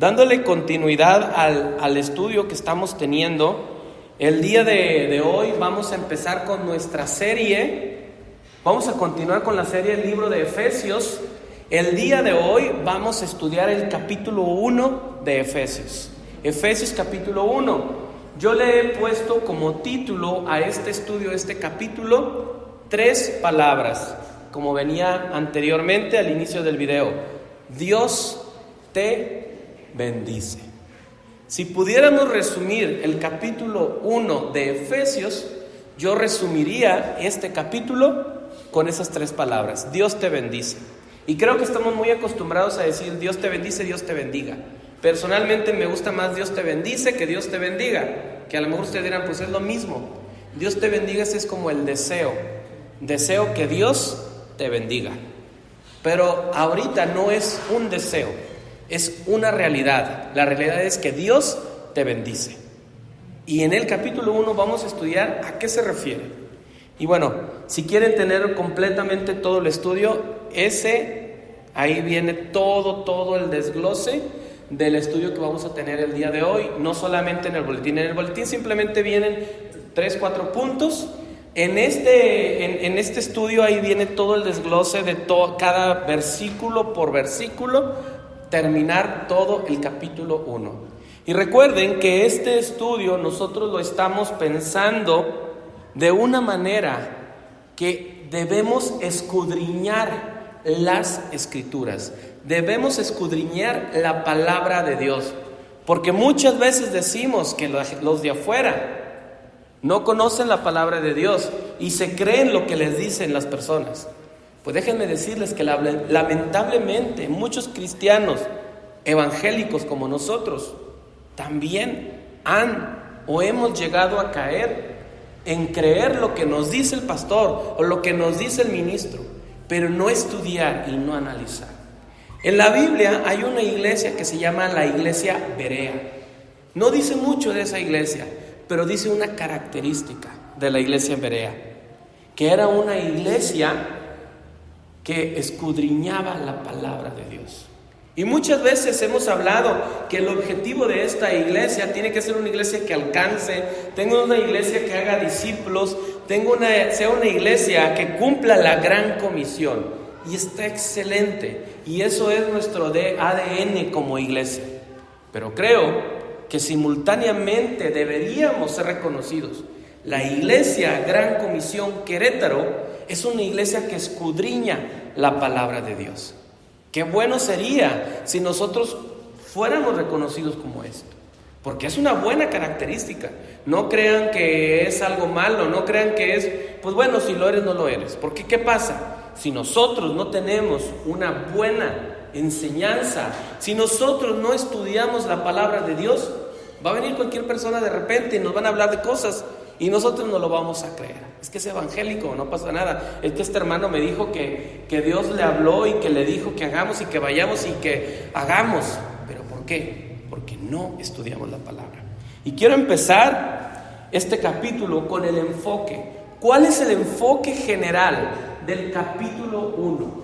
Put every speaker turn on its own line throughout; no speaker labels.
Dándole continuidad al estudio que estamos teniendo, el día de hoy vamos a empezar con nuestra serie. Vamos a continuar con la serie del libro de Efesios. El día de hoy vamos a estudiar el capítulo 1 de Efesios. Efesios capítulo 1. Yo le he puesto como título a este estudio, este capítulo, 3 palabras, como venía anteriormente al inicio del video. Dios te bendice. Si pudiéramos resumir el capítulo 1 de Efesios, yo resumiría este capítulo con esas 3 palabras: Dios te bendice. Y creo que estamos muy acostumbrados a decir Dios te bendice, Dios te bendiga. Personalmente me gusta más Dios te bendice que Dios te bendiga, que a lo mejor ustedes dirán, pues es lo mismo. Dios te bendiga es como el deseo que Dios te bendiga. Pero ahorita no es un deseo, es una realidad. La realidad es que Dios te bendice. Y en el capítulo 1 vamos a estudiar a qué se refiere. Y bueno, si quieren tener completamente todo el estudio, ahí viene todo el desglose del estudio que vamos a tener el día de hoy. No solamente en el boletín. En el boletín simplemente vienen 3-4 puntos. En este estudio ahí viene todo el desglose de cada versículo por versículo, terminar todo el capítulo 1. Y recuerden que este estudio nosotros lo estamos pensando de una manera que debemos escudriñar las Escrituras, debemos escudriñar la palabra de Dios, porque muchas veces decimos que los de afuera no conocen la palabra de Dios y se creen lo que les dicen las personas. Pues déjenme decirles que lamentablemente muchos cristianos evangélicos como nosotros también hemos llegado a caer en creer lo que nos dice el pastor o lo que nos dice el ministro, pero no estudiar y no analizar. En la Biblia hay una iglesia que se llama la iglesia Berea. No dice mucho de esa iglesia, pero dice una característica de la iglesia Berea, que era una iglesia que escudriñaba la palabra de Dios. Y muchas veces hemos hablado que el objetivo de esta iglesia tiene que ser una iglesia que alcance, tenga una iglesia que haga discípulos, sea una iglesia que cumpla la gran comisión. Y está excelente, y eso es nuestro ADN como iglesia. Pero creo que simultáneamente deberíamos ser reconocidos. La iglesia Gran Comisión Querétaro es una iglesia que escudriña la palabra de Dios. Qué bueno sería si nosotros fuéramos reconocidos como esto, porque es una buena característica. No crean que es algo malo, no crean que es, pues bueno, si lo eres, no lo eres. Porque ¿qué pasa? Si nosotros no tenemos una buena enseñanza, si nosotros no estudiamos la palabra de Dios, va a venir cualquier persona de repente y nos van a hablar de cosas y nosotros no lo vamos a creer. Es que es evangélico, no pasa nada. Es que este hermano me dijo que Dios le habló y que le dijo que hagamos y que vayamos y que hagamos. ¿Pero por qué? Porque no estudiamos la palabra. Y quiero empezar este capítulo con el enfoque. ¿Cuál es el enfoque general del capítulo 1?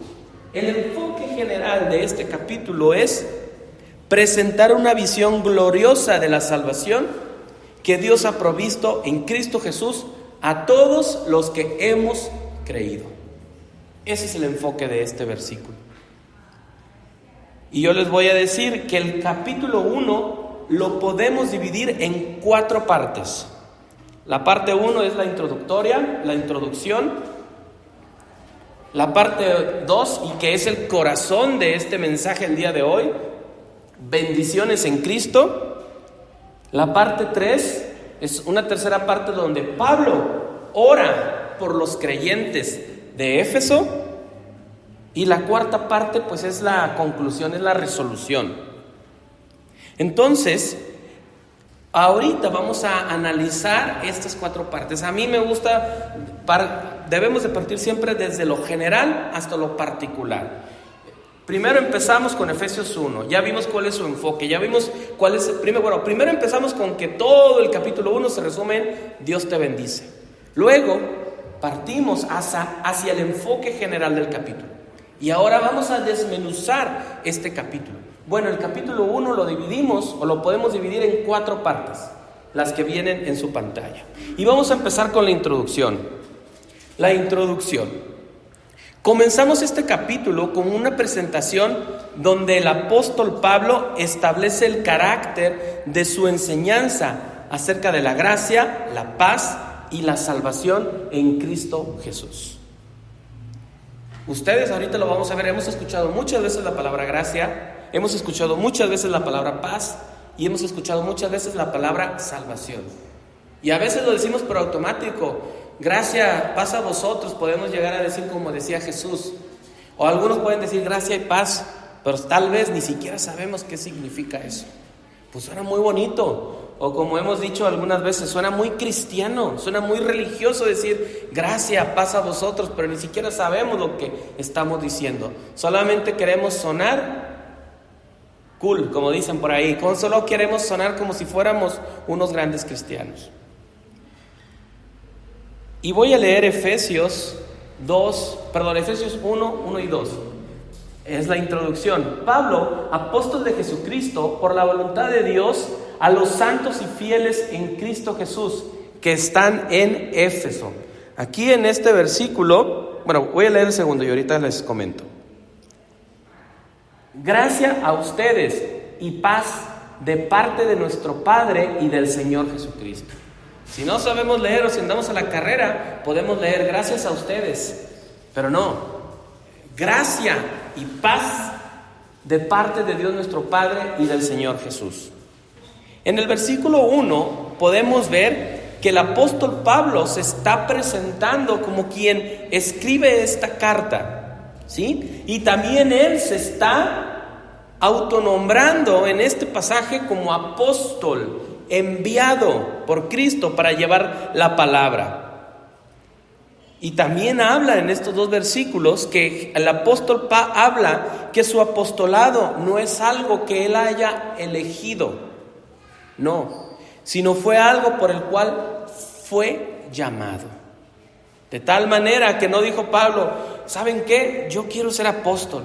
El enfoque general de este capítulo es presentar una visión gloriosa de la salvación que Dios ha provisto en Cristo Jesús a todos los que hemos creído. Ese es el enfoque de este versículo. Y yo les voy a decir que el capítulo 1 lo podemos dividir en 4 partes. La parte 1 es la introducción. La parte 2, y que es el corazón de este mensaje el día de hoy, bendiciones en Cristo. La parte 3 es una tercera parte donde Pablo ora por los creyentes de Éfeso. Y la cuarta parte pues es la conclusión, es la resolución. Entonces, ahorita vamos a analizar estas 4 partes. A mí me gusta, debemos de partir siempre desde lo general hasta lo particular. Primero empezamos con Efesios 1, ya vimos cuál es su enfoque, ya vimos cuál es primero empezamos con que todo el capítulo 1 se resume en Dios te bendice. Luego partimos hacia el enfoque general del capítulo. Y ahora vamos a desmenuzar este capítulo. Bueno, el capítulo 1 lo dividimos o lo podemos dividir en 4 partes, las que vienen en su pantalla. Y vamos a empezar con la introducción. La introducción. Comenzamos este capítulo con una presentación donde el apóstol Pablo establece el carácter de su enseñanza acerca de la gracia, la paz y la salvación en Cristo Jesús. Ustedes ahorita lo vamos a ver, hemos escuchado muchas veces la palabra gracia, hemos escuchado muchas veces la palabra paz y hemos escuchado muchas veces la palabra salvación. Y a veces lo decimos por automático, gracia, paz a vosotros, podemos llegar a decir como decía Jesús. O algunos pueden decir gracia y paz, pero tal vez ni siquiera sabemos qué significa eso. Pues suena muy bonito. O como hemos dicho algunas veces, suena muy cristiano, suena muy religioso decir gracia, paz a vosotros, pero ni siquiera sabemos lo que estamos diciendo. Solamente queremos sonar cool, como dicen por ahí. Solo queremos sonar como si fuéramos unos grandes cristianos. Y voy a leer Efesios 1 y 2. Es la introducción. Pablo, apóstol de Jesucristo, por la voluntad de Dios, a los santos y fieles en Cristo Jesús, que están en Éfeso. Aquí en este versículo, voy a leer el segundo y ahorita les comento. Gracia a ustedes y paz de parte de nuestro Padre y del Señor Jesucristo. Si no sabemos leer o si andamos a la carrera, podemos leer gracias a ustedes, pero no, gracia y paz de parte de Dios nuestro Padre y del Señor Jesús. En el versículo 1 podemos ver que el apóstol Pablo se está presentando como quien escribe esta carta, ¿sí? Y también él se está autonombrando en este pasaje como apóstol, enviado por Cristo para llevar la palabra. Y también habla en estos 2 versículos que el apóstol habla que su apostolado no es algo que él haya elegido, no, sino fue algo por el cual fue llamado. De tal manera que no dijo Pablo, ¿saben qué? Yo quiero ser apóstol.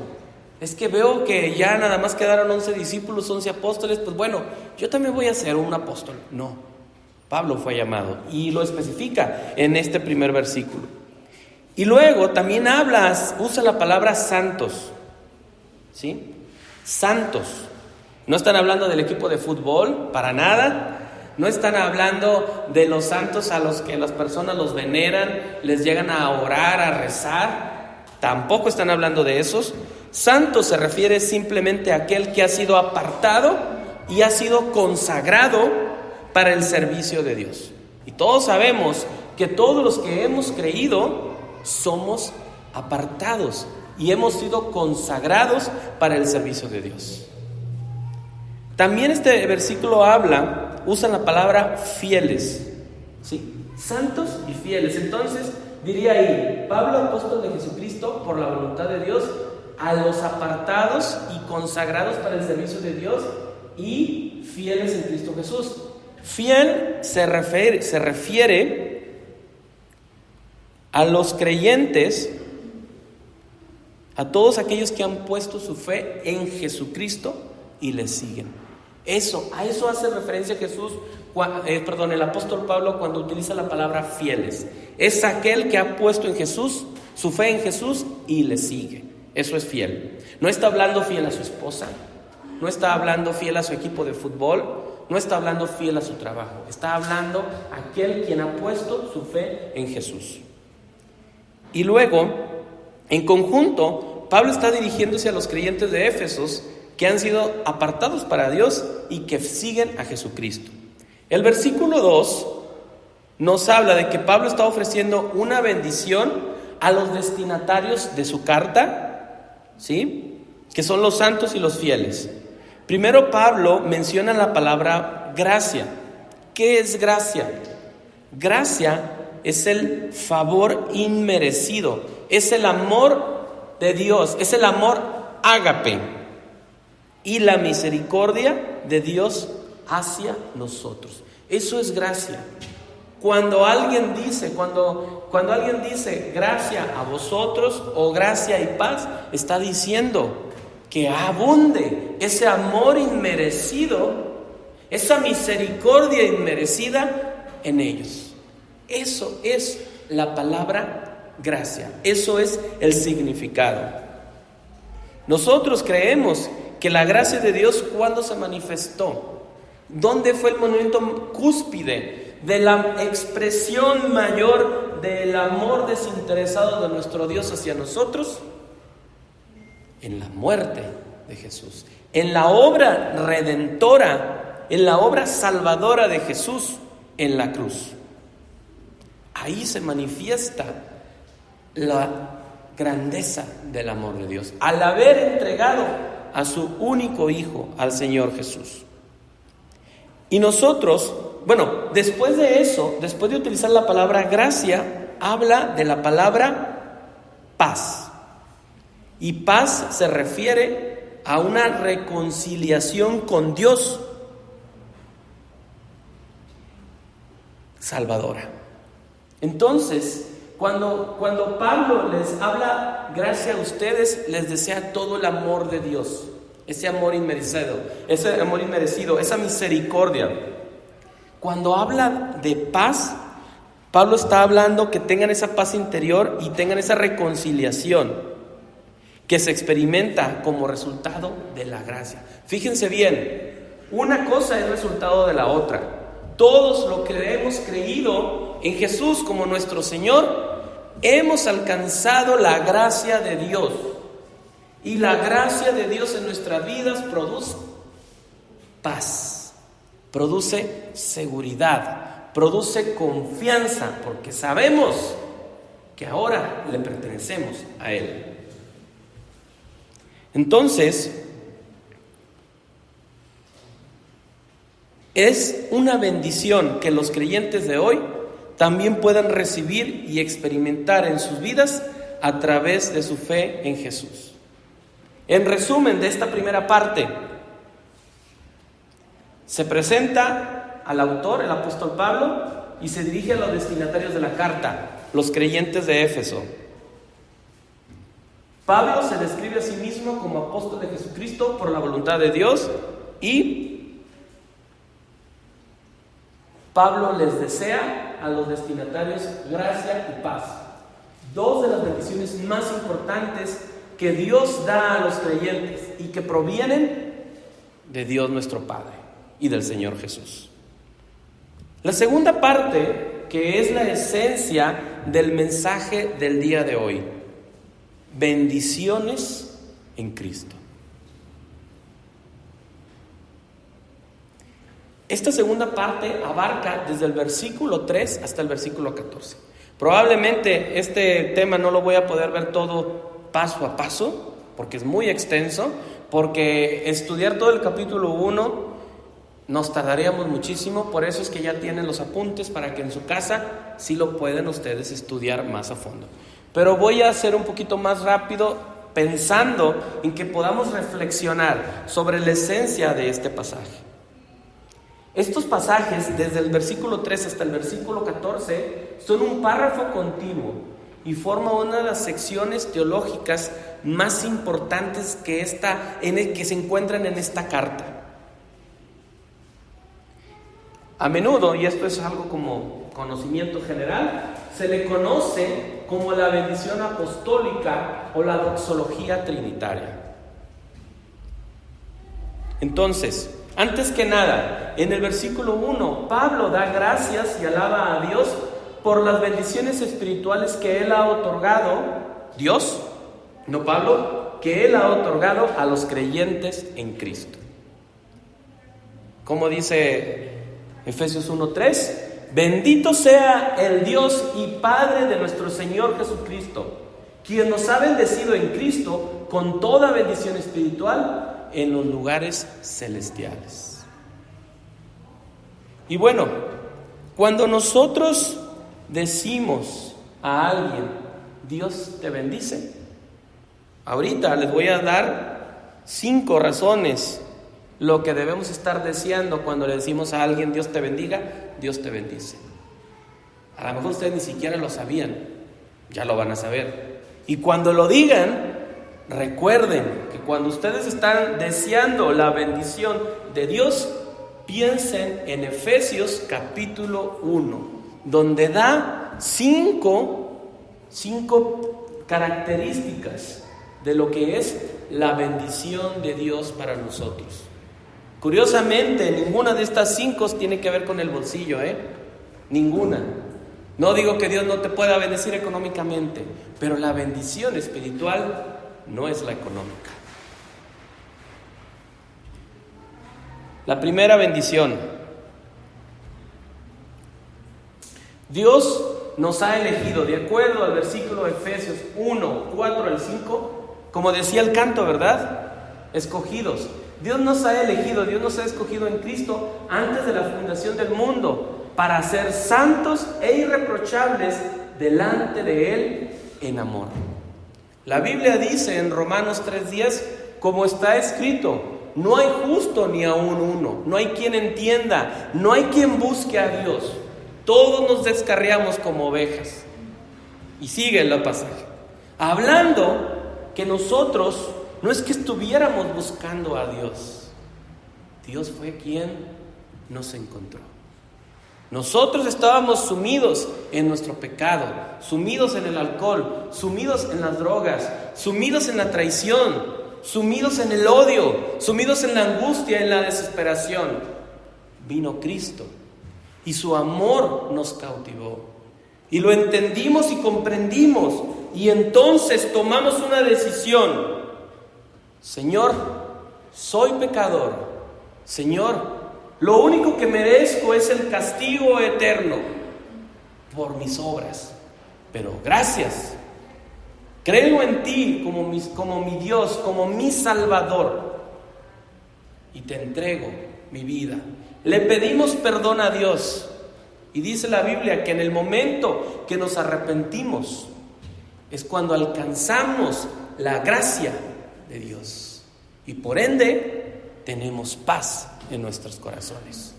Es que veo que ya nada más quedaron 11 discípulos, 11 apóstoles, pues bueno, yo también voy a ser un apóstol. No, Pablo fue llamado y lo especifica en este primer versículo. Y luego también usa la palabra santos, ¿sí? Santos. No están hablando del equipo de fútbol, para nada. No están hablando de los santos a los que las personas los veneran, les llegan a orar, a rezar. Tampoco están hablando de esos. Santo se refiere simplemente a aquel que ha sido apartado y ha sido consagrado para el servicio de Dios. Y todos sabemos que todos los que hemos creído somos apartados y hemos sido consagrados para el servicio de Dios. También este versículo usa la palabra fieles, ¿sí? Santos y fieles. Entonces diría ahí, Pablo, apóstol de Jesucristo, por la voluntad de Dios, a los apartados y consagrados para el servicio de Dios y fieles en Cristo Jesús. Fiel se refiere a los creyentes, a todos aquellos que han puesto su fe en Jesucristo y le siguen. A eso hace referencia el apóstol Pablo cuando utiliza la palabra fieles. Es aquel que ha puesto en Jesús, su fe en Jesús y le sigue. Eso es fiel. No está hablando fiel a su esposa, no está hablando fiel a su equipo de fútbol, no está hablando fiel a su trabajo. Está hablando aquel quien ha puesto su fe en Jesús. Y luego, en conjunto, Pablo está dirigiéndose a los creyentes de Éfeso que han sido apartados para Dios y que siguen a Jesucristo. El versículo 2 nos habla de que Pablo está ofreciendo una bendición a los destinatarios de su carta, ¿sí? Que son los santos y los fieles. Primero Pablo menciona la palabra gracia. ¿Qué es gracia? Gracia es el favor inmerecido, es el amor de Dios, es el amor ágape y la misericordia de Dios hacia nosotros. Eso es gracia. Cuando alguien dice gracia a vosotros o gracia y paz, está diciendo que abunde ese amor inmerecido, esa misericordia inmerecida en ellos. Eso es la palabra gracia, eso es el significado. Nosotros creemos que la gracia de Dios, ¿cuándo se manifestó? ¿Dónde fue el momento cúspide de la expresión mayor del amor desinteresado de nuestro Dios hacia nosotros? En la muerte de Jesús, en la obra redentora, en la obra salvadora de Jesús en la cruz. Ahí se manifiesta la grandeza del amor de Dios, al haber entregado a su único Hijo, al Señor Jesús. Y nosotros, después de eso, después de utilizar la palabra gracia, habla de la palabra paz. Y paz se refiere a una reconciliación con Dios salvadora. Entonces, cuando Pablo les habla gracia a ustedes, les desea todo el amor de Dios, ese amor inmerecido, esa misericordia. Cuando habla de paz, Pablo está hablando que tengan esa paz interior y tengan esa reconciliación que se experimenta como resultado de la gracia. Fíjense bien, una cosa es resultado de la otra. Todos los que hemos creído en Jesús como nuestro Señor, hemos alcanzado la gracia de Dios. Y la gracia de Dios en nuestras vidas produce paz, produce seguridad, produce confianza, porque sabemos que ahora le pertenecemos a Él. Entonces, es una bendición que los creyentes de hoy también puedan recibir y experimentar en sus vidas a través de su fe en Jesús. En resumen de esta primera parte, se presenta al autor, el apóstol Pablo, y se dirige a los destinatarios de la carta, los creyentes de Éfeso. Pablo se describe a sí mismo como apóstol de Jesucristo por la voluntad de Dios, y Pablo les desea a los destinatarios gracia y paz. Dos de las bendiciones más importantes que Dios da a los creyentes y que provienen de Dios nuestro Padre y del Señor Jesús. La segunda parte, que es la esencia del mensaje del día de hoy: bendiciones en Cristo. Esta segunda parte abarca desde el versículo 3 hasta el versículo 14. Probablemente este tema no lo voy a poder ver todo paso a paso, porque es muy extenso, porque estudiar todo el capítulo 1 nos tardaríamos muchísimo. Por eso es que ya tienen los apuntes para que en su casa sí lo pueden ustedes estudiar más a fondo. Pero voy a hacer un poquito más rápido, pensando en que podamos reflexionar sobre la esencia de este pasaje. Estos pasajes, desde el versículo 3 hasta el versículo 14, son un párrafo continuo y forma una de las secciones teológicas más importantes que se encuentran en esta carta. A menudo, y esto es algo como conocimiento general, se le conoce como la bendición apostólica o la doxología trinitaria. Entonces, antes que nada, en el versículo 1, Pablo da gracias y alaba a Dios por las bendiciones espirituales que Él ha otorgado, Dios, no Pablo, que Él ha otorgado a los creyentes en Cristo. Como dice Efesios 1:3, bendito sea el Dios y Padre de nuestro Señor Jesucristo, quien nos ha bendecido en Cristo con toda bendición espiritual en los lugares celestiales. Y bueno, cuando nosotros decimos a alguien, Dios te bendice, ahorita les voy a dar 5 razones lo que debemos estar deseando cuando le decimos a alguien, Dios te bendiga, Dios te bendice. A lo mejor ustedes ni siquiera lo sabían, ya lo van a saber. Y cuando lo digan, recuerden que cuando ustedes están deseando la bendición de Dios, piensen en Efesios capítulo 1, donde da cinco características de lo que es la bendición de Dios para nosotros. Curiosamente, ninguna de estas 5 tiene que ver con el bolsillo, ninguna. No digo que Dios no te pueda bendecir económicamente, pero la bendición espiritual no es la económica. La primera bendición: Dios nos ha elegido, de acuerdo al versículo de Efesios 1, 4 al 5, como decía el canto, ¿verdad? Escogidos. Dios nos ha elegido, Dios nos ha escogido en Cristo antes de la fundación del mundo, para ser santos e irreprochables delante de Él en amor. La Biblia dice en Romanos 3:10, como está escrito: no hay justo ni aun uno, no hay quien entienda, no hay quien busque a Dios. Todos nos descarriamos como ovejas. Y sigue el pasaje, hablando que nosotros no es que estuviéramos buscando a Dios. Dios fue quien nos encontró. Nosotros estábamos sumidos en nuestro pecado, sumidos en el alcohol, sumidos en las drogas, sumidos en la traición, sumidos en el odio, sumidos en la angustia, en la desesperación. Vino Cristo y su amor nos cautivó. Y lo entendimos y comprendimos. Y entonces tomamos una decisión. Señor, soy pecador. Señor, lo único que merezco es el castigo eterno por mis obras. Pero gracias. Creo en ti como mi Dios, como mi Salvador. Y te entrego mi vida. Le pedimos perdón a Dios. Y dice la Biblia que en el momento que nos arrepentimos es cuando alcanzamos la gracia de Dios. Y por ende tenemos paz en nuestros corazones.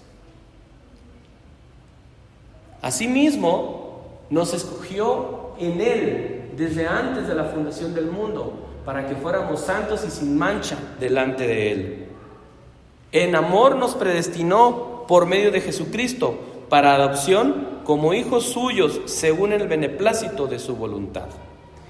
Asimismo, nos escogió en Él desde antes de la fundación del mundo, para que fuéramos santos y sin mancha delante de Él. En amor nos predestinó por medio de Jesucristo para adopción como hijos suyos según el beneplácito de su voluntad.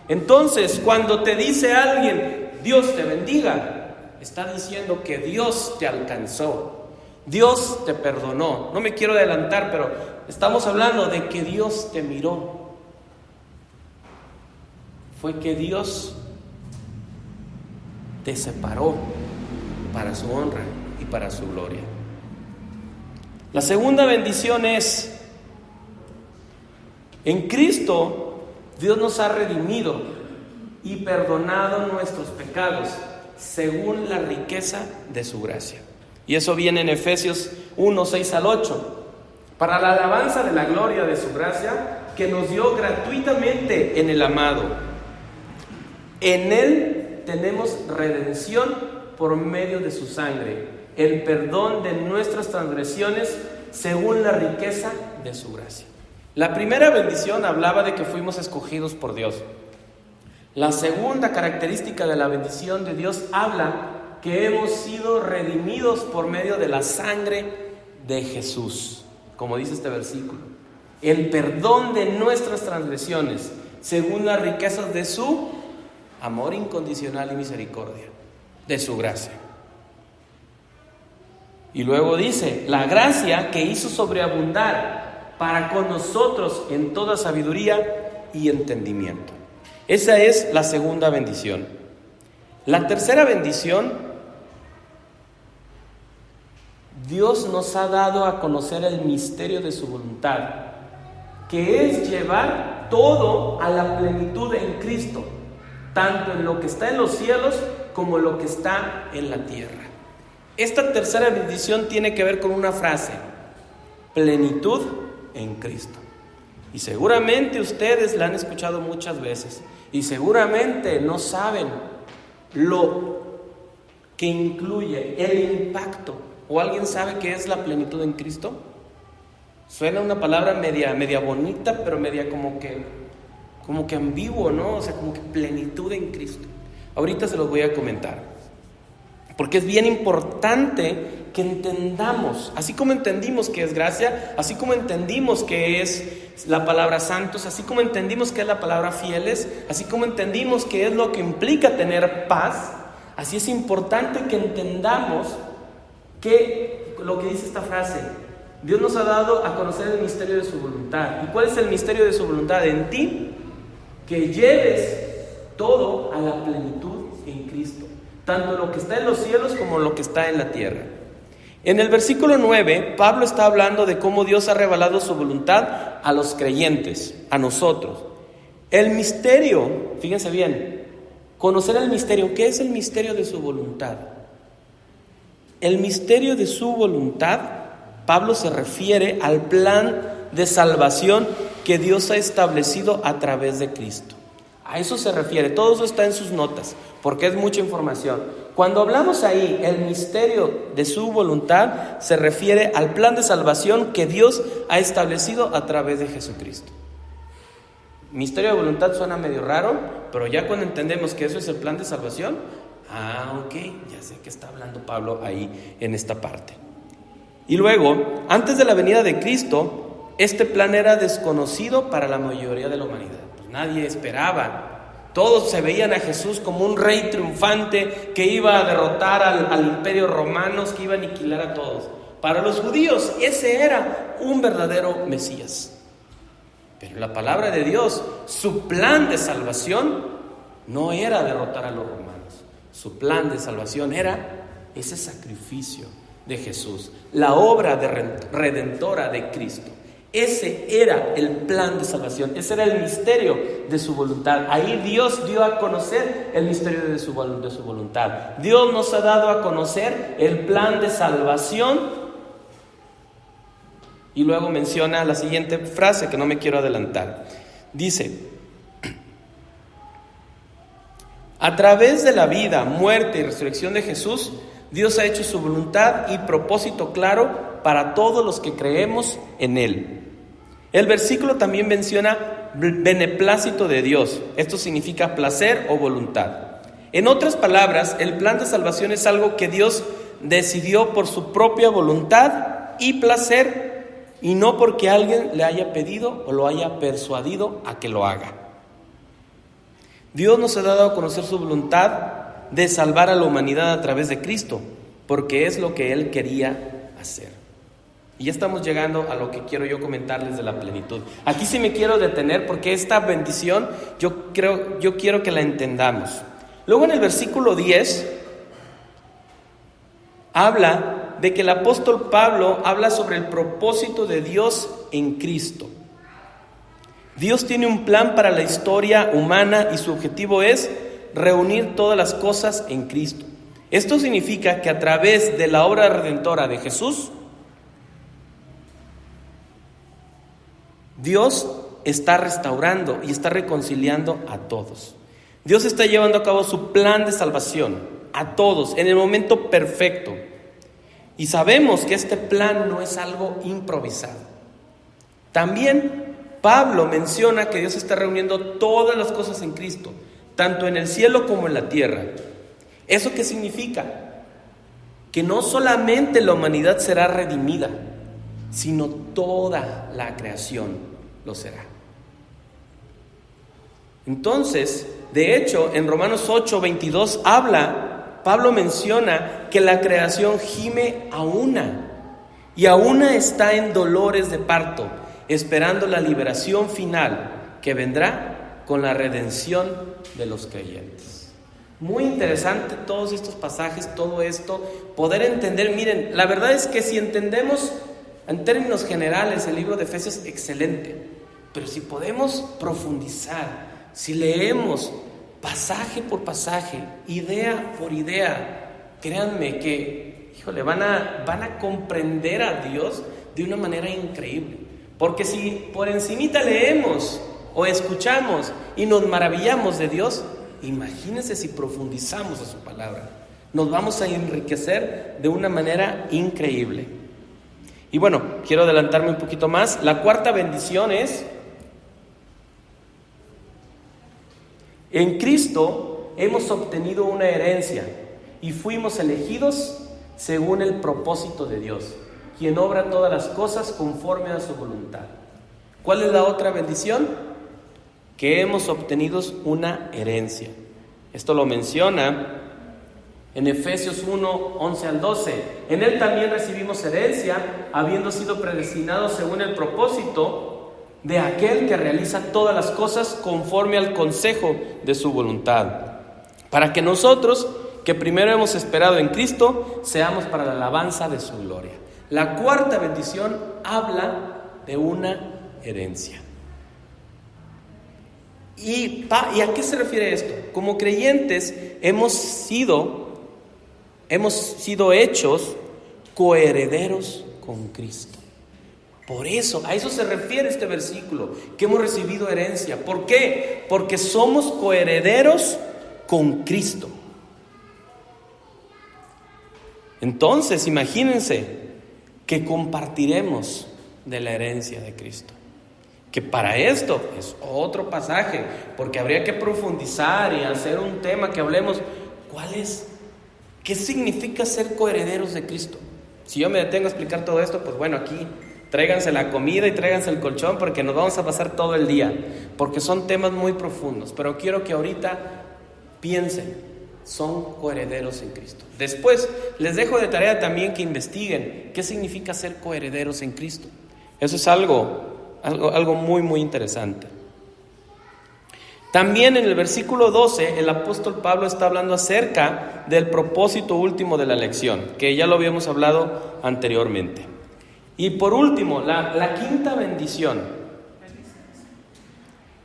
Entonces, cuando te dice alguien, Dios te bendiga, está diciendo que Dios te alcanzó, Dios te perdonó. No me quiero adelantar, pero estamos hablando de que Dios te miró. Fue que Dios te separó para su honra y para su gloria. La segunda bendición es: en Cristo Dios nos ha redimido y perdonado nuestros pecados según la riqueza de su gracia. Y eso viene en Efesios 1, 6 al 8. Para la alabanza de la gloria de su gracia que nos dio gratuitamente en el amado. En Él tenemos redención por medio de su sangre, el perdón de nuestras transgresiones según la riqueza de su gracia. La primera bendición hablaba de que fuimos escogidos por Dios. La segunda característica de la bendición de Dios habla que hemos sido redimidos por medio de la sangre de Jesús, como dice este versículo. El perdón de nuestras transgresiones según las riquezas de su amor incondicional y misericordia, de su gracia. Y luego dice, la gracia que hizo sobreabundar para con nosotros en toda sabiduría y entendimiento. Esa es la segunda bendición. La tercera bendición, Dios nos ha dado a conocer el misterio de su voluntad, que es llevar todo a la plenitud en Cristo, tanto en lo que está en los cielos como en lo que está en la tierra. Esta tercera bendición tiene que ver con una frase: plenitud en Cristo. Y seguramente ustedes la han escuchado muchas veces y seguramente no saben lo que incluye, el impacto. ¿O alguien sabe qué es la plenitud en Cristo? Suena una palabra media bonita, pero media como que ambiguo, ¿no? O sea, como que plenitud en Cristo. Ahorita se los voy a comentar, porque es bien importante que entendamos, así como entendimos que es gracia, así como entendimos que es la palabra santos, así como entendimos que es la palabra fieles, así como entendimos que es lo que implica tener paz, así es importante que entendamos que lo que dice esta frase: Dios nos ha dado a conocer el misterio de su voluntad. ¿Y cuál es el misterio de su voluntad? En ti, que lleves todo a la plenitud en Cristo, tanto lo que está en los cielos como lo que está en la tierra. En el versículo 9, Pablo está hablando de cómo Dios ha revelado su voluntad a los creyentes, a nosotros. El misterio, fíjense bien, conocer el misterio. ¿Qué es el misterio de su voluntad? El misterio de su voluntad, Pablo se refiere al plan de salvación que Dios ha establecido a través de Cristo. A eso se refiere, todo eso está en sus notas, porque es mucha información. Cuando hablamos ahí, el misterio de su voluntad se refiere al plan de salvación que Dios ha establecido a través de Jesucristo. Misterio de voluntad suena medio raro, pero ya cuando entendemos que eso es el plan de salvación, ok, ya sé que está hablando Pablo ahí en esta parte. Y luego, antes de la venida de Cristo, este plan era desconocido para la mayoría de la humanidad. Pues nadie esperaba. Todos se veían a Jesús como un rey triunfante que iba a derrotar al imperio romano, que iba a aniquilar a todos. Para los judíos ese era un verdadero Mesías. Pero la palabra de Dios, su plan de salvación no era derrotar a los romanos. Su plan de salvación era ese sacrificio de Jesús, la obra redentora de Cristo. Ese era el plan de salvación, ese era el misterio de su voluntad. Ahí Dios dio a conocer el misterio de su voluntad. Dios nos ha dado a conocer el plan de salvación. Y luego menciona la siguiente frase que no me quiero adelantar. Dice: a través de la vida, muerte y resurrección de Jesús, Dios ha hecho su voluntad y propósito claro para todos los que creemos en Él. El versículo también menciona beneplácito de Dios. Esto significa placer o voluntad. En otras palabras, el plan de salvación es algo que Dios decidió por su propia voluntad y placer, y no porque alguien le haya pedido o lo haya persuadido a que lo haga. Dios nos ha dado a conocer su voluntad de salvar a la humanidad a través de Cristo, porque es lo que Él quería hacer. Y ya estamos llegando a lo que quiero yo comentarles de la plenitud. Aquí sí me quiero detener porque esta bendición yo quiero que la entendamos. Luego en el versículo 10 habla de que el apóstol Pablo habla sobre el propósito de Dios en Cristo. Dios tiene un plan para la historia humana y su objetivo es reunir todas las cosas en Cristo. Esto significa que a través de la obra redentora de Jesús, Dios está restaurando y está reconciliando a todos. Dios está llevando a cabo su plan de salvación a todos en el momento perfecto. Y sabemos que este plan no es algo improvisado. También Pablo menciona que Dios está reuniendo todas las cosas en Cristo, tanto en el cielo como en la tierra. ¿Eso qué significa? Que no solamente la humanidad será redimida, sino toda la creación lo será. Entonces, de hecho, en Romanos 8:22 Pablo menciona que la creación gime a una, y a una está en dolores de parto, esperando la liberación final que vendrá con la redención de los creyentes. Muy interesante todos estos pasajes, todo esto, poder entender. Miren, la verdad es que si entendemos en términos generales el libro de Efesios, excelente, pero si podemos profundizar, si leemos pasaje por pasaje, idea por idea, créanme que, van a comprender a Dios de una manera increíble. Porque si por encimita leemos o escuchamos y nos maravillamos de Dios, imagínense si profundizamos a su palabra. Nos vamos a enriquecer de una manera increíble. Y bueno, quiero adelantarme un poquito más. La cuarta bendición es: en Cristo hemos obtenido una herencia y fuimos elegidos según el propósito de Dios, quien obra todas las cosas conforme a su voluntad. ¿Cuál es la otra bendición? Que hemos obtenido una herencia. Esto lo menciona en Efesios 1, 11 al 12. En él también recibimos herencia, habiendo sido predestinados según el propósito de aquel que realiza todas las cosas conforme al consejo de su voluntad, para que nosotros, que primero hemos esperado en Cristo, seamos para la alabanza de su gloria. La cuarta bendición habla de una herencia. ¿Y a qué se refiere esto? Como creyentes hemos sido hechos coherederos con Cristo. Por eso, a eso se refiere este versículo, que hemos recibido herencia. ¿Por qué? Porque somos coherederos con Cristo. Entonces, imagínense que compartiremos de la herencia de Cristo. Que para esto es otro pasaje, porque habría que profundizar y hacer un tema que hablemos. ¿Qué significa ser coherederos de Cristo? Si yo me detengo a explicar todo esto, pues bueno, aquí tráiganse la comida y tráiganse el colchón, porque nos vamos a pasar todo el día, porque son temas muy profundos. Pero quiero que ahorita piensen, son coherederos en Cristo. Después les dejo de tarea también que investiguen qué significa ser coherederos en Cristo. Eso es algo muy, muy interesante. También en el versículo 12, el apóstol Pablo está hablando acerca del propósito último de la elección, que ya lo habíamos hablado anteriormente. Y por último, la quinta bendición.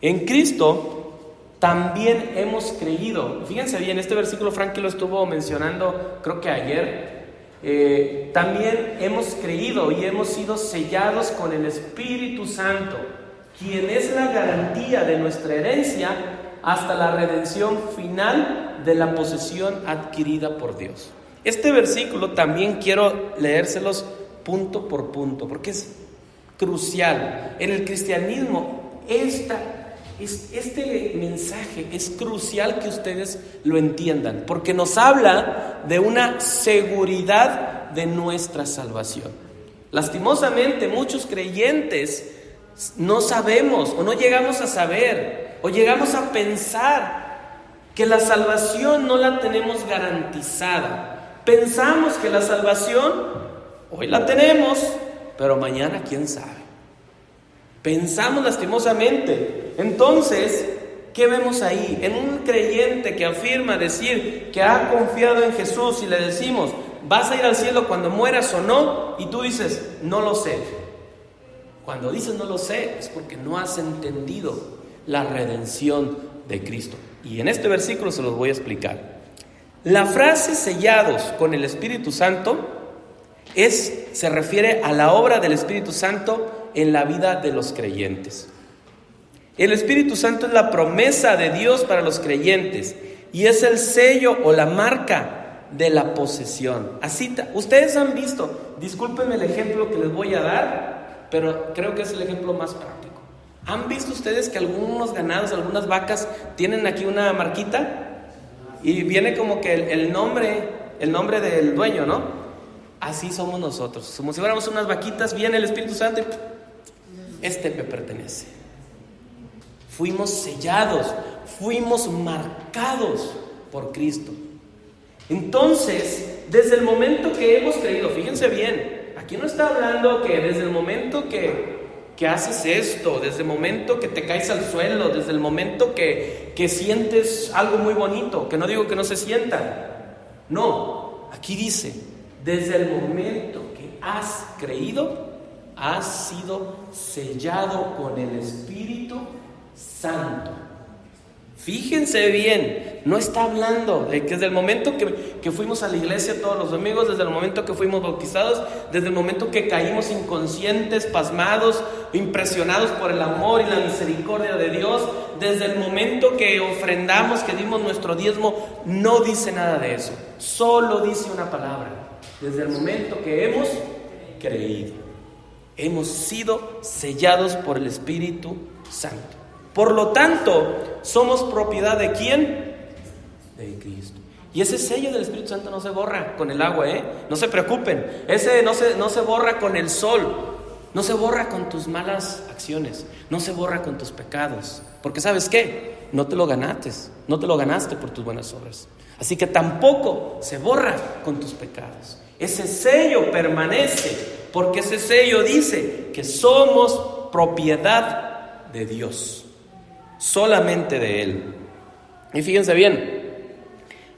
En Cristo también hemos creído. Fíjense bien, este versículo Frankie lo estuvo mencionando, creo que ayer. También hemos creído y hemos sido sellados con el Espíritu Santo, quien es la garantía de nuestra herencia hasta la redención final de la posesión adquirida por Dios. Este versículo también quiero leérselos punto por punto, porque es crucial. En el cristianismo, este mensaje es crucial que ustedes lo entiendan, porque nos habla de una seguridad de nuestra salvación. Lastimosamente, muchos creyentes no sabemos o no llegamos a saber o llegamos a pensar que la salvación no la tenemos garantizada. Pensamos que la salvación hoy la tenemos, pero mañana quién sabe. Pensamos lastimosamente. Entonces, ¿qué vemos ahí? En un creyente que afirma decir que ha confiado en Jesús y le decimos, ¿vas a ir al cielo cuando mueras o no? Y tú dices, no lo sé. Cuando dices no lo sé, es porque no has entendido la redención de Cristo. Y en este versículo se los voy a explicar. La frase sellados con el Espíritu Santo se refiere a la obra del Espíritu Santo en la vida de los creyentes. El Espíritu Santo es la promesa de Dios para los creyentes y es el sello o la marca de la posesión. Así, ustedes han visto, discúlpenme el ejemplo que les voy a dar, pero creo que es el ejemplo más práctico. ¿Han visto ustedes que algunos ganados, algunas vacas tienen aquí una marquita? Y viene como que el nombre del dueño, ¿no? Así somos nosotros. Como si fuéramos unas vaquitas, viene el Espíritu Santo y me pertenece. Fuimos sellados, fuimos marcados por Cristo. Entonces, desde el momento que hemos creído, fíjense bien, aquí no está hablando que desde el momento que haces esto, desde el momento que te caes al suelo, desde el momento que sientes algo muy bonito, que no digo que no se sienta. No, aquí dice, desde el momento que has creído, has sido sellado con el Espíritu Santo. Fíjense bien, no está hablando de que desde el momento que fuimos a la iglesia todos los domingos, desde el momento que fuimos bautizados, desde el momento que caímos inconscientes, pasmados, impresionados por el amor y la misericordia de Dios, desde el momento que ofrendamos, que dimos nuestro diezmo, no dice nada de eso, solo dice una palabra: desde el momento que hemos creído, hemos sido sellados por el Espíritu Santo. Por lo tanto, ¿somos propiedad de quién? de Cristo. Y ese sello del Espíritu Santo no se borra con el agua, no se preocupen. Ese no se borra con el sol, no se borra con tus malas acciones, no se borra con tus pecados. Porque ¿sabes qué? No te lo ganaste por tus buenas obras. Así que tampoco se borra con tus pecados. Ese sello permanece, porque ese sello dice que somos propiedad de Dios, solamente de Él. Y fíjense bien,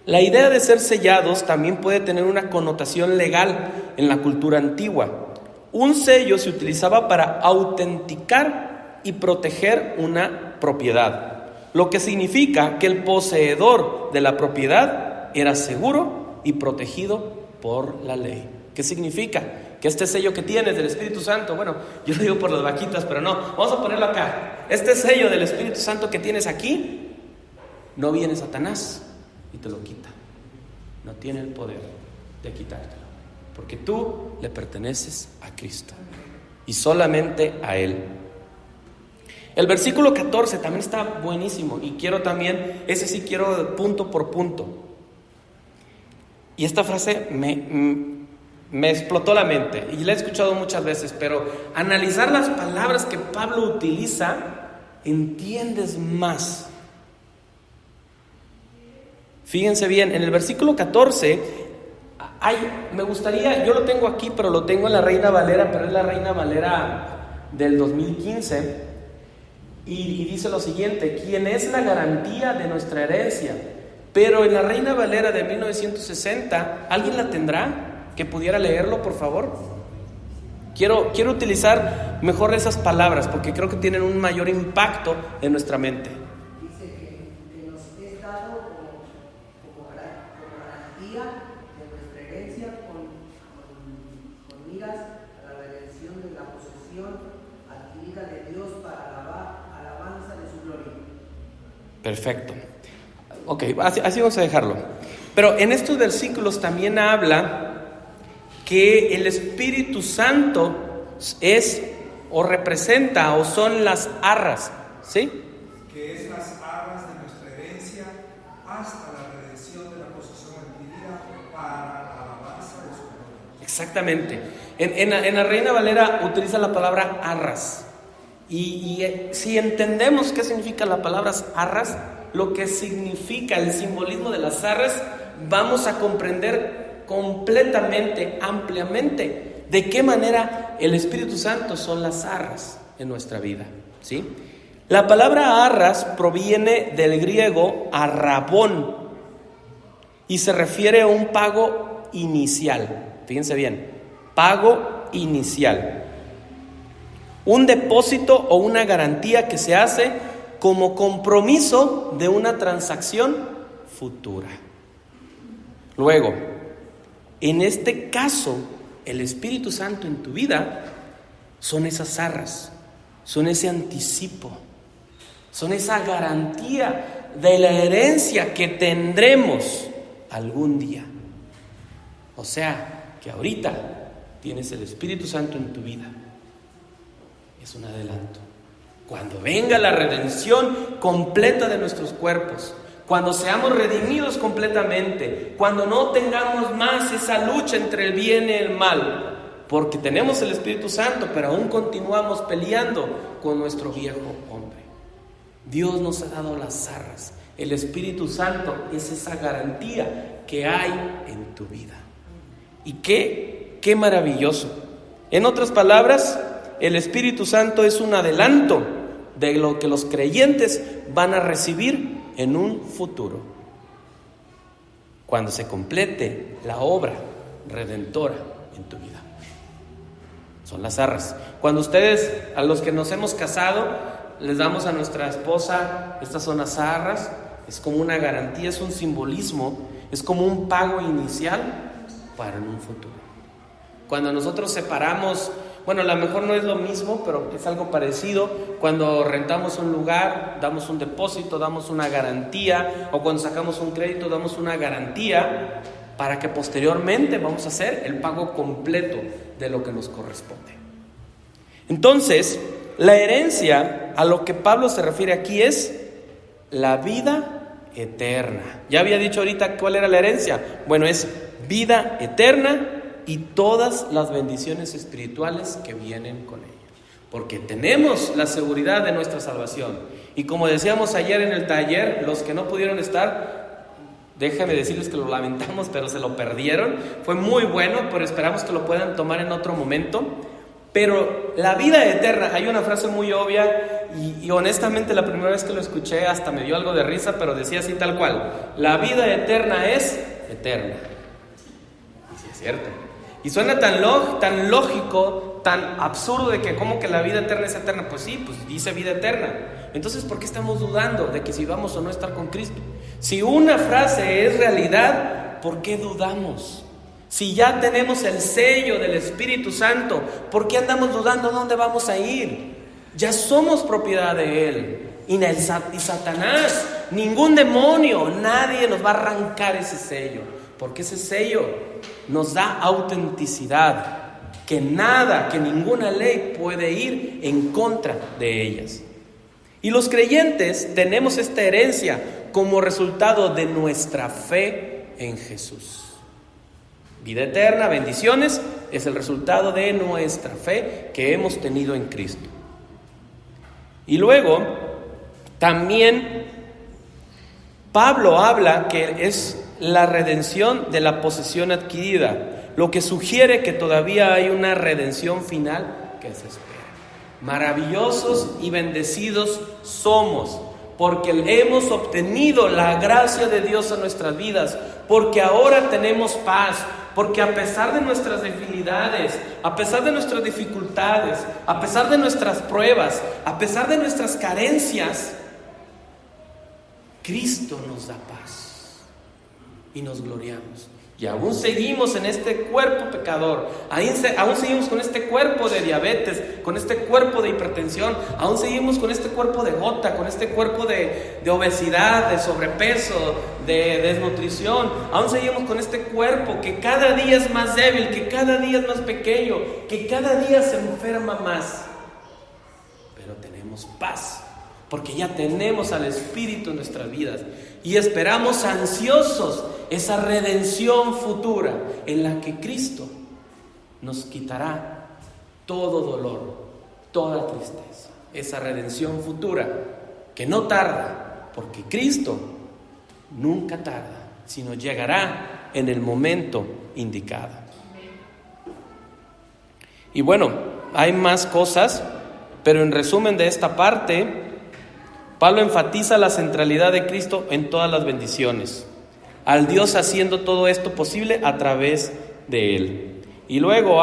la idea de ser sellados también puede tener una connotación legal en la cultura antigua. Un sello se utilizaba para autenticar y proteger una propiedad, lo que significa que el poseedor de la propiedad era seguro y protegido por la ley. ¿Qué significa? Que este sello que tienes del Espíritu Santo, bueno, yo lo digo por las vaquitas, pero no, vamos a ponerlo acá. Este sello del Espíritu Santo que tienes aquí, no viene Satanás y te lo quita. No tiene el poder de quitártelo, porque tú le perteneces a Cristo y solamente a Él. El versículo 14 también está buenísimo y quiero también, ese sí quiero punto por punto. Y esta frase me explotó la mente y la he escuchado muchas veces, pero analizar las palabras que Pablo utiliza, entiendes más. Fíjense bien, en el versículo 14, me gustaría, yo lo tengo aquí, pero lo tengo en la Reina Valera, pero es la Reina Valera del 2015, y dice lo siguiente: ¿quién es la garantía de nuestra herencia? Pero en la Reina Valera de 1960, ¿alguien la tendrá? ¿Que pudiera leerlo, por favor? Quiero utilizar mejor esas palabras, porque creo que tienen un mayor impacto en nuestra mente. Perfecto. Ok, así vamos a dejarlo. Pero en estos versículos también habla que el Espíritu Santo es o representa o son las arras, ¿sí?
Que es las arras de nuestra herencia hasta la redención de la posesión adquirida para la alabanza de su gloria.
Exactamente. En la Reina Valera utiliza la palabra arras. Y si entendemos qué significa la palabra arras, lo que significa el simbolismo de las arras, vamos a comprender completamente, ampliamente, de qué manera el Espíritu Santo son las arras en nuestra vida, ¿sí? La palabra arras proviene del griego arrabón y se refiere a un pago inicial. Fíjense bien, pago inicial. Un depósito o una garantía que se hace como compromiso de una transacción futura. Luego, en este caso, el Espíritu Santo en tu vida son esas arras, son ese anticipo, son esa garantía de la herencia que tendremos algún día. O sea, que ahorita tienes el Espíritu Santo en tu vida. Es un adelanto. Cuando venga la redención completa de nuestros cuerpos, cuando seamos redimidos completamente, cuando no tengamos más esa lucha entre el bien y el mal, porque tenemos el Espíritu Santo, pero aún continuamos peleando con nuestro viejo hombre. Dios nos ha dado las arras. El Espíritu Santo es esa garantía que hay en tu vida. Y qué maravilloso. En otras palabras, el Espíritu Santo es un adelanto de lo que los creyentes van a recibir en un futuro, cuando se complete la obra redentora en tu vida. Son las arras. Cuando ustedes, a los que nos hemos casado, les damos a nuestra esposa, estas son las arras, es como una garantía, es un simbolismo, es como un pago inicial para en un futuro. Cuando nosotros separamos, bueno, a lo mejor no es lo mismo, pero es algo parecido. Cuando rentamos un lugar, damos un depósito, damos una garantía, o cuando sacamos un crédito, damos una garantía para que posteriormente vamos a hacer el pago completo de lo que nos corresponde. Entonces, la herencia a lo que Pablo se refiere aquí es la vida eterna. Ya había dicho ahorita cuál era la herencia. Bueno, es vida eterna y todas las bendiciones espirituales que vienen con ella. Porque tenemos la seguridad de nuestra salvación. Y como decíamos ayer en el taller, los que no pudieron estar, déjenme decirles que lo lamentamos, pero se lo perdieron. Fue muy bueno, pero esperamos que lo puedan tomar en otro momento. Pero la vida eterna, hay una frase muy obvia y honestamente la primera vez que lo escuché hasta me dio algo de risa, pero decía así tal cual: la vida eterna es eterna. Y sí es cierto. Y suena tan lógico, tan absurdo de que como que la vida eterna es eterna. Pues sí, pues dice vida eterna. Entonces, ¿por qué estamos dudando de que si vamos o no estar con Cristo? Si una frase es realidad, ¿por qué dudamos? Si ya tenemos el sello del Espíritu Santo, ¿por qué andamos dudando dónde vamos a ir? Ya somos propiedad de Él. Y Satanás, ningún demonio, nadie nos va a arrancar ese sello, porque ese sello nos da autenticidad, que nada, que ninguna ley puede ir en contra de ellas. Y los creyentes tenemos esta herencia como resultado de nuestra fe en Jesús. Vida eterna, bendiciones, es el resultado de nuestra fe que hemos tenido en Cristo. Y luego, también Pablo habla que es la redención de la posesión adquirida, lo que sugiere que todavía hay una redención final que se espera. Maravillosos y bendecidos somos, porque hemos obtenido la gracia de Dios en nuestras vidas, porque ahora tenemos paz, porque a pesar de nuestras debilidades, a pesar de nuestras dificultades, a pesar de nuestras pruebas, a pesar de nuestras carencias, Cristo nos da paz y nos gloriamos. Y aún seguimos en este cuerpo pecador, aún seguimos con este cuerpo de diabetes, con este cuerpo de hipertensión, aún seguimos con este cuerpo de gota, con este cuerpo de obesidad, de sobrepeso, de desnutrición, aún seguimos con este cuerpo que cada día es más débil, que cada día es más pequeño, que cada día se enferma más. Pero tenemos paz, porque ya tenemos al Espíritu en nuestras vidas y esperamos ansiosos esa redención futura en la que Cristo nos quitará todo dolor, toda tristeza. Esa redención futura que no tarda, porque Cristo nunca tarda, sino llegará en el momento indicado. Y bueno, hay más cosas, pero en resumen de esta parte, Pablo enfatiza la centralidad de Cristo en todas las bendiciones, al Dios haciendo todo esto posible a través de Él. Y luego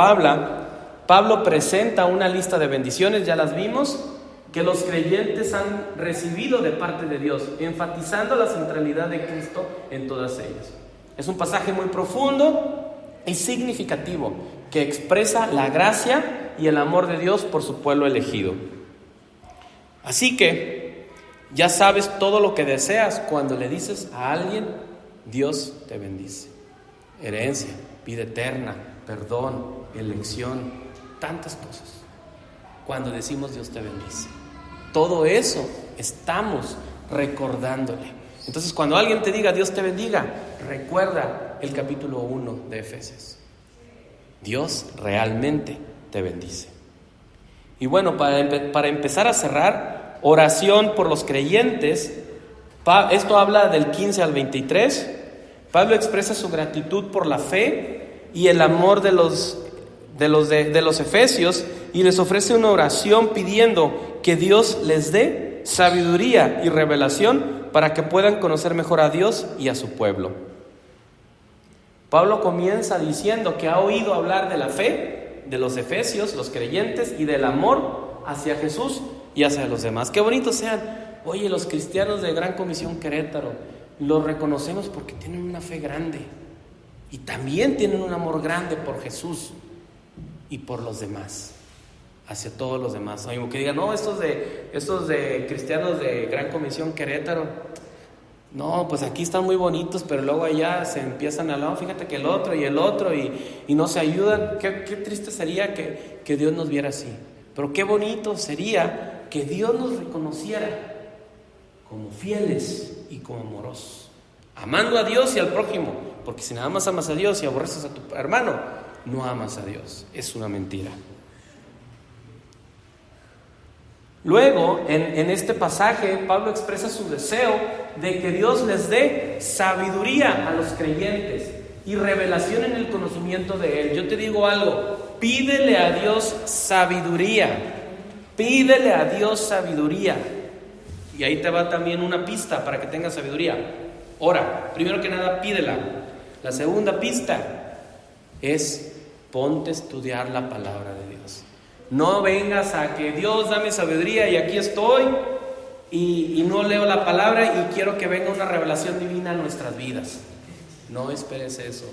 Pablo presenta una lista de bendiciones, ya las vimos, que los creyentes han recibido de parte de Dios, enfatizando la centralidad de Cristo en todas ellas. Es un pasaje muy profundo y significativo, que expresa la gracia y el amor de Dios por su pueblo elegido. Así que ya sabes todo lo que deseas cuando le dices a alguien: Dios te bendice. Herencia, vida eterna, perdón, elección, tantas cosas. Cuando decimos Dios te bendice, todo eso estamos recordándole. Entonces, cuando alguien te diga Dios te bendiga, recuerda el capítulo 1 de Efesios. Dios realmente te bendice. Y bueno, para empezar a cerrar, oración por los creyentes. Esto habla del 15 al 23. Pablo expresa su gratitud por la fe y el amor de los efesios, y les ofrece una oración pidiendo que Dios les dé sabiduría y revelación para que puedan conocer mejor a Dios y a su pueblo. Pablo comienza diciendo que ha oído hablar de la fe de los efesios, los creyentes, y del amor hacia Jesús y hacia los demás. Qué bonitos sean. Oye, los cristianos de Gran Comisión Querétaro los reconocemos porque tienen una fe grande y también tienen un amor grande por Jesús y por los demás, hacia todos los demás. Oye, que digan, no, estos de cristianos de Gran Comisión Querétaro, no, pues aquí están muy bonitos, pero luego allá se empiezan a hablar, fíjate que el otro y no se ayudan. Qué triste sería que Dios nos viera así, pero qué bonito sería que Dios nos reconociera como fieles y como amorosos, amando a Dios y al prójimo, porque si nada más amas a Dios y aborreces a tu hermano, no amas a Dios. Es una mentira. Luego, en este pasaje, Pablo expresa su deseo de que Dios les dé sabiduría a los creyentes y revelación en el conocimiento de Él. Yo te digo algo, pídele a Dios sabiduría, pídele a Dios sabiduría. Y ahí te va también una pista para que tengas sabiduría. Ora, primero que nada, pídela. La segunda pista es ponte a estudiar la palabra de Dios. No vengas a que Dios dame sabiduría y aquí estoy y no leo la palabra y quiero que venga una revelación divina a nuestras vidas. No esperes eso.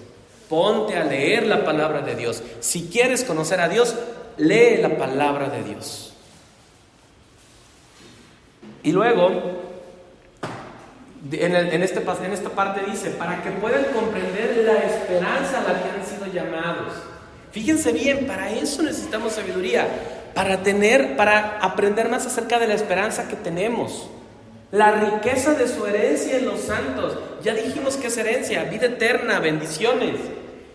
Ponte a leer la palabra de Dios. Si quieres conocer a Dios, lee la palabra de Dios. Y luego, en esta parte dice, para que puedan comprender la esperanza a la que han sido llamados. Fíjense bien, para eso necesitamos sabiduría, para aprender más acerca de la esperanza que tenemos. La riqueza de su herencia en los santos. Ya dijimos que es herencia, vida eterna, bendiciones.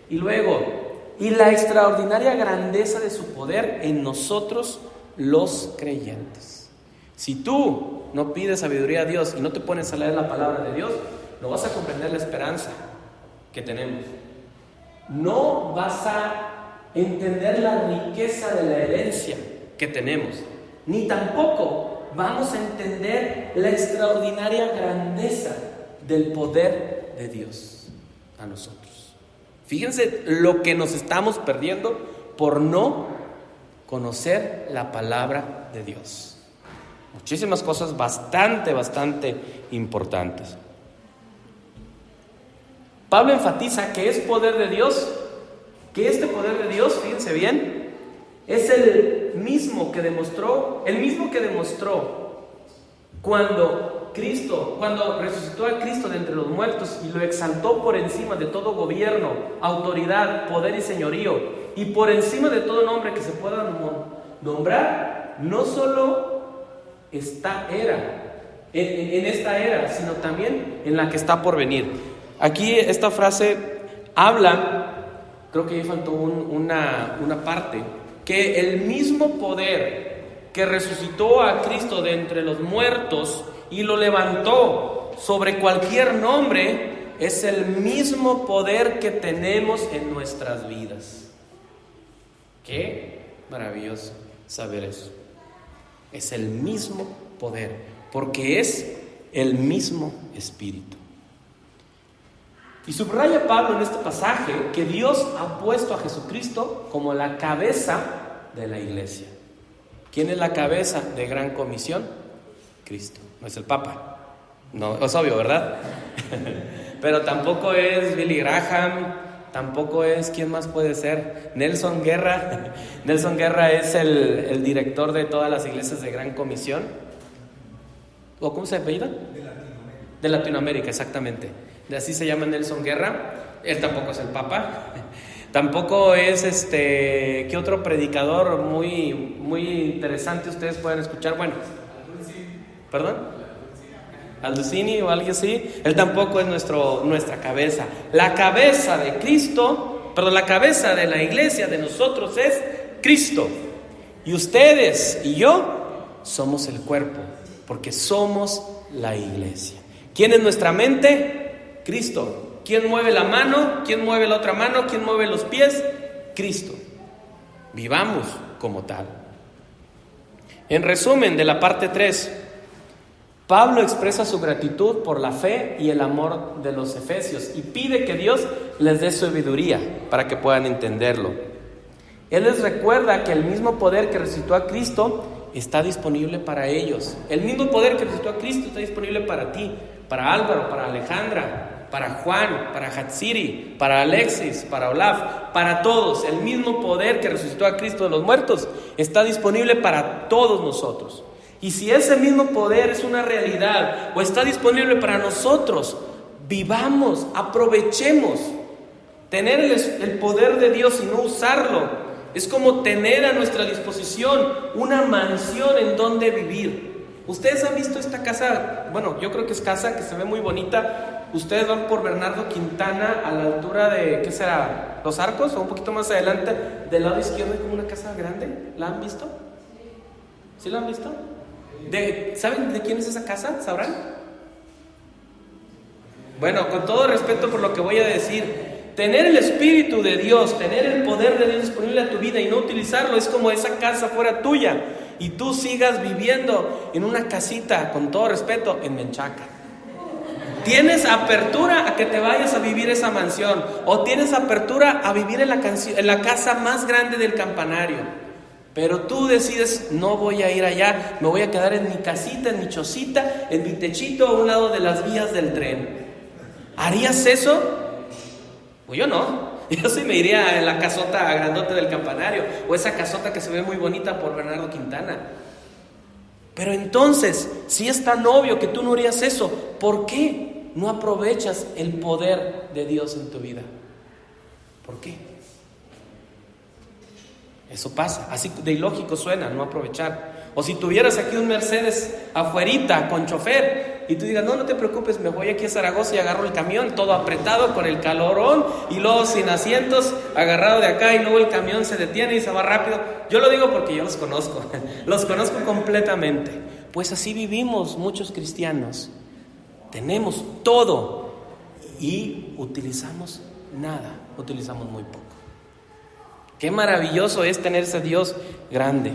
Y luego, y la extraordinaria grandeza de su poder en nosotros los creyentes. Si tú no pides sabiduría a Dios y no te pones a leer la palabra de Dios, no vas a comprender la esperanza que tenemos. No vas a entender la riqueza de la herencia que tenemos, ni tampoco vamos a entender la extraordinaria grandeza del poder de Dios a nosotros. Fíjense lo que nos estamos perdiendo por no conocer la palabra de Dios. Muchísimas cosas bastante importantes. Pablo enfatiza que es poder de Dios, que este poder de Dios, fíjense bien, es el mismo que demostró cuando resucitó a Cristo de entre los muertos y lo exaltó por encima de todo gobierno, autoridad, poder y señorío, y por encima de todo nombre que se pueda nombrar, no solo en esta era, sino también en la que está por venir. Aquí esta frase habla, creo que ahí faltó una parte, que el mismo poder que resucitó a Cristo de entre los muertos y lo levantó sobre cualquier nombre, es el mismo poder que tenemos en nuestras vidas. Qué maravilloso saber eso. Es el mismo poder, porque es el mismo Espíritu. Y subraya Pablo en este pasaje que Dios ha puesto a Jesucristo como la cabeza de la iglesia. ¿Quién es la cabeza de Gran Comisión? Cristo, no es el Papa. No, es obvio, ¿verdad? Pero tampoco es Billy Graham, tampoco es, ¿quién más puede ser? Nelson Guerra. Nelson Guerra es el director de todas las iglesias de Gran Comisión. ¿O cómo se apellida? De Latinoamérica, exactamente. De así se llama Nelson Guerra. Él tampoco es el Papa. Tampoco es ¿qué otro predicador muy interesante ustedes pueden escuchar? Bueno, ¿perdón? Alducini o alguien así. Él tampoco es nuestra cabeza. La cabeza de Cristo, la cabeza de la iglesia de nosotros es Cristo. Y ustedes y yo somos el cuerpo, porque somos la iglesia. ¿Quién es nuestra mente? Cristo. ¿Quién mueve la mano? ¿Quién mueve la otra mano? ¿Quién mueve los pies? Cristo. Vivamos como tal. En resumen de la parte 3, Pablo expresa su gratitud por la fe y el amor de los efesios y pide que Dios les dé sabiduría para que puedan entenderlo. Él les recuerda que el mismo poder que resucitó a Cristo está disponible para ellos. El mismo poder que resucitó a Cristo está disponible para ti, para Álvaro, para Alejandra, para Juan, para Hatsiri, para Alexis, para Olaf, para todos. El mismo poder que resucitó a Cristo de los muertos está disponible para todos nosotros. Y si ese mismo poder es una realidad o está disponible para nosotros, vivamos, aprovechemos. Tener el poder de Dios y no usarlo es como tener a nuestra disposición una mansión en donde vivir. Ustedes han visto esta casa, bueno, yo creo que es casa que se ve muy bonita. Ustedes van por Bernardo Quintana a la altura de, ¿qué será? ¿Los Arcos? O un poquito más adelante, del lado izquierdo hay como una casa grande. ¿La han visto? ¿Sí la han visto? ¿Saben de quién es esa casa? ¿Sabrán? Bueno, con todo respeto por lo que voy a decir, tener el Espíritu de Dios, tener el poder de Dios disponible a tu vida y no utilizarlo es como esa casa fuera tuya y tú sigas viviendo en una casita, con todo respeto, en Menchaca. Tienes apertura a que te vayas a vivir esa mansión, o tienes apertura a vivir en la casa más grande del campanario, pero tú decides: no voy a ir allá, me voy a quedar en mi casita, en mi chocita, en mi techito, a un lado de las vías del tren. ¿Harías eso? Pues yo no. Yo sí me iría en la casota grandote del campanario, o esa casota que se ve muy bonita por Bernardo Quintana. Pero entonces, si es tan obvio que tú no harías eso, ¿por qué no aprovechas el poder de Dios en tu vida? ¿Por qué? Eso pasa, así de ilógico suena no aprovechar. O si tuvieras aquí un Mercedes afuerita con chofer y tú digas: no te preocupes, me voy aquí a Zaragoza y agarro el camión todo apretado con el calorón y luego sin asientos, agarrado de acá, y luego el camión se detiene y se va rápido. Yo lo digo porque yo los conozco, los conozco completamente. Pues así vivimos muchos cristianos. Tenemos todo y utilizamos nada, utilizamos muy poco. Qué maravilloso es tener ese Dios grande.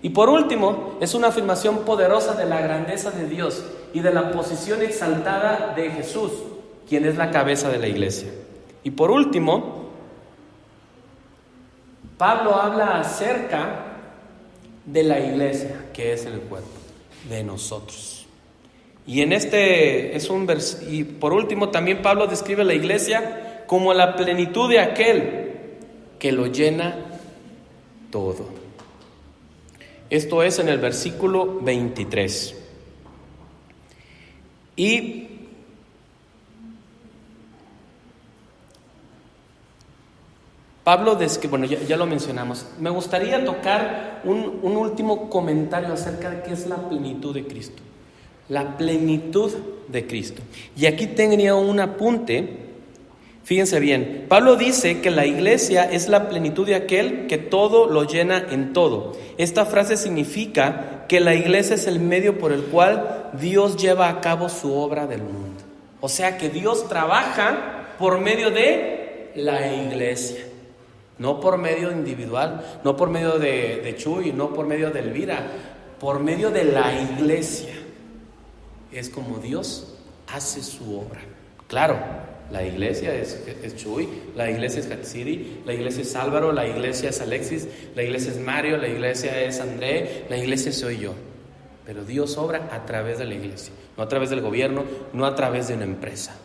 Y por último, es una afirmación poderosa de la grandeza de Dios y de la posición exaltada de Jesús, quien es la cabeza de la iglesia. Y por último, Pablo habla acerca de la iglesia, que es el cuerpo de nosotros. Y en y por último también Pablo describe la iglesia como la plenitud de aquel que lo llena todo. Esto es en el versículo 23. Y Pablo bueno, ya lo mencionamos. Me gustaría tocar un último comentario acerca de qué es la plenitud de Cristo. La plenitud de Cristo. Y aquí tenía un apunte. Fíjense bien, Pablo dice que la iglesia es la plenitud de aquel que todo lo llena en todo. Esta frase significa que la iglesia es el medio por el cual Dios lleva a cabo su obra del mundo. O sea que Dios trabaja por medio de la iglesia, no por medio individual, no por medio de Chuy, no por medio de Elvira, por medio de la iglesia. Es como Dios hace su obra. Claro, la iglesia es Chuy, la iglesia es Hatsiri, la iglesia es Álvaro, la iglesia es Alexis, la iglesia es Mario, la iglesia es André, la iglesia soy yo. Pero Dios obra a través de la iglesia, no a través del gobierno, no a través de una empresa,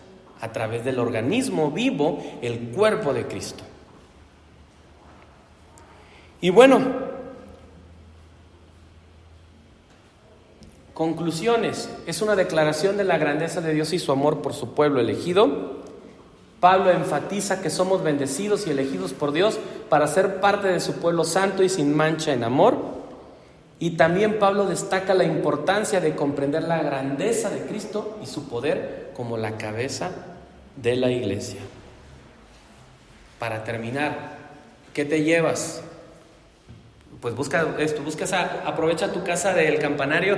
a través del organismo vivo, el cuerpo de Cristo. Y bueno, conclusiones. Es una declaración de la grandeza de Dios y su amor por su pueblo elegido. Pablo enfatiza que somos bendecidos y elegidos por Dios para ser parte de su pueblo santo y sin mancha en amor. Y también Pablo destaca la importancia de comprender la grandeza de Cristo y su poder como la cabeza de la iglesia. Para terminar, ¿qué te llevas? Pues aprovecha tu casa del campanario,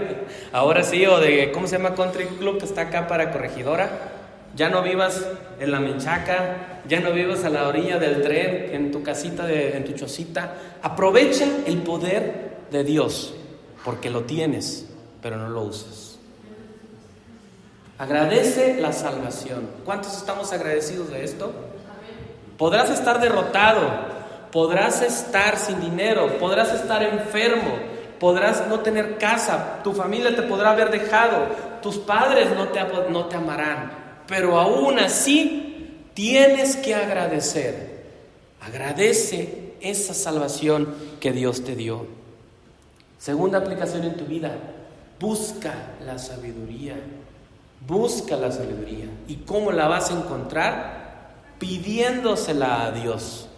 ahora sí, o de, ¿cómo se llama? Country Club, que está acá para Corregidora. Ya no vivas en la Menchaca, ya no vivas a la orilla del tren, en tu casita, en tu chocita. Aprovecha el poder de Dios, porque lo tienes, pero no lo usas. Agradece la salvación. ¿Cuántos estamos agradecidos de esto? Podrás estar derrotado, podrás estar sin dinero, podrás estar enfermo, podrás no tener casa, tu familia te podrá haber dejado, tus padres no te amarán. Pero aún así tienes que agradecer. Agradece esa salvación que Dios te dio. Segunda aplicación en tu vida: busca la sabiduría. Busca la sabiduría. ¿Y cómo la vas a encontrar? Pidiéndosela a Dios.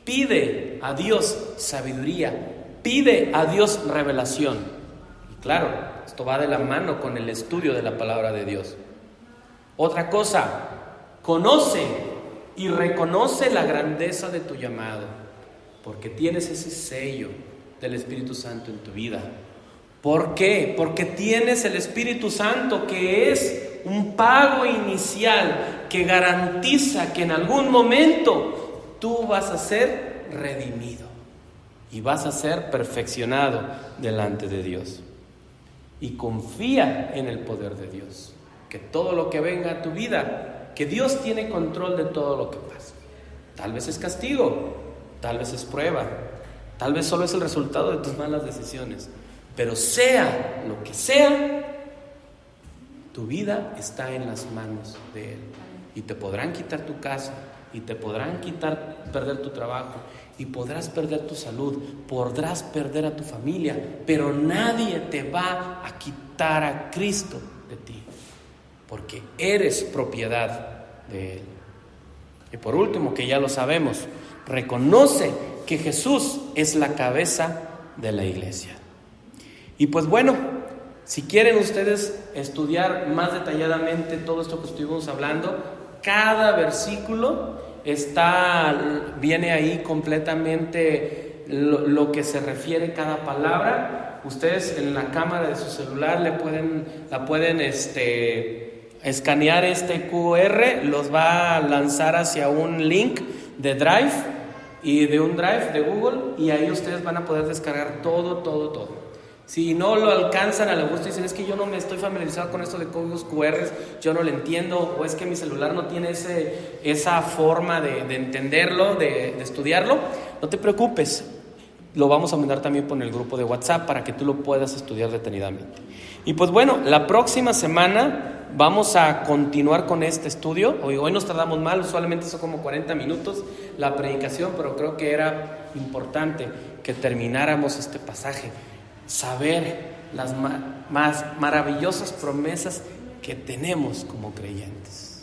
Pide a Dios sabiduría. Pide a Dios revelación. Y Claro, esto va de la mano con el estudio de la palabra de Dios. Otra cosa, conoce y reconoce la grandeza de tu llamado, porque tienes ese sello del Espíritu Santo en tu vida. ¿Por qué? Porque tienes el Espíritu Santo, que es un pago inicial que garantiza que en algún momento tú vas a ser redimido y vas a ser perfeccionado delante de Dios. Y confía en el poder de Dios, que todo lo que venga a tu vida, que Dios tiene control de todo lo que pasa. Tal vez es castigo, tal vez es prueba, tal vez solo es el resultado de tus malas decisiones, pero sea lo que sea, tu vida está en las manos de Él. Y te podrán quitar tu casa, y te podrán perder tu trabajo, y podrás perder tu salud, podrás perder a tu familia, pero nadie te va a quitar a Cristo de ti, porque eres propiedad de Él. Y por último, que ya lo sabemos, reconoce que Jesús es la cabeza de la iglesia. Y pues bueno, si quieren ustedes estudiar más detalladamente todo esto que estuvimos hablando, cada versículo viene ahí completamente lo que se refiere a cada palabra. Ustedes en la cámara de su celular la pueden escanear este QR, los va a lanzar hacia un link de Drive y de un Drive de Google, y ahí ustedes van a poder descargar todo. Si no lo alcanzan a la gusto y dicen, es que yo no me estoy familiarizado con esto de códigos QR, yo no lo entiendo, o es que mi celular no tiene esa forma de entenderlo, de estudiarlo, no te preocupes, lo vamos a mandar también por el grupo de WhatsApp para que tú lo puedas estudiar detenidamente. Y pues bueno, la próxima semana vamos a continuar con este estudio. Hoy nos tardamos mal, usualmente son como 40 minutos la predicación, pero creo que era importante que termináramos este pasaje. Saber las más maravillosas promesas que tenemos como creyentes.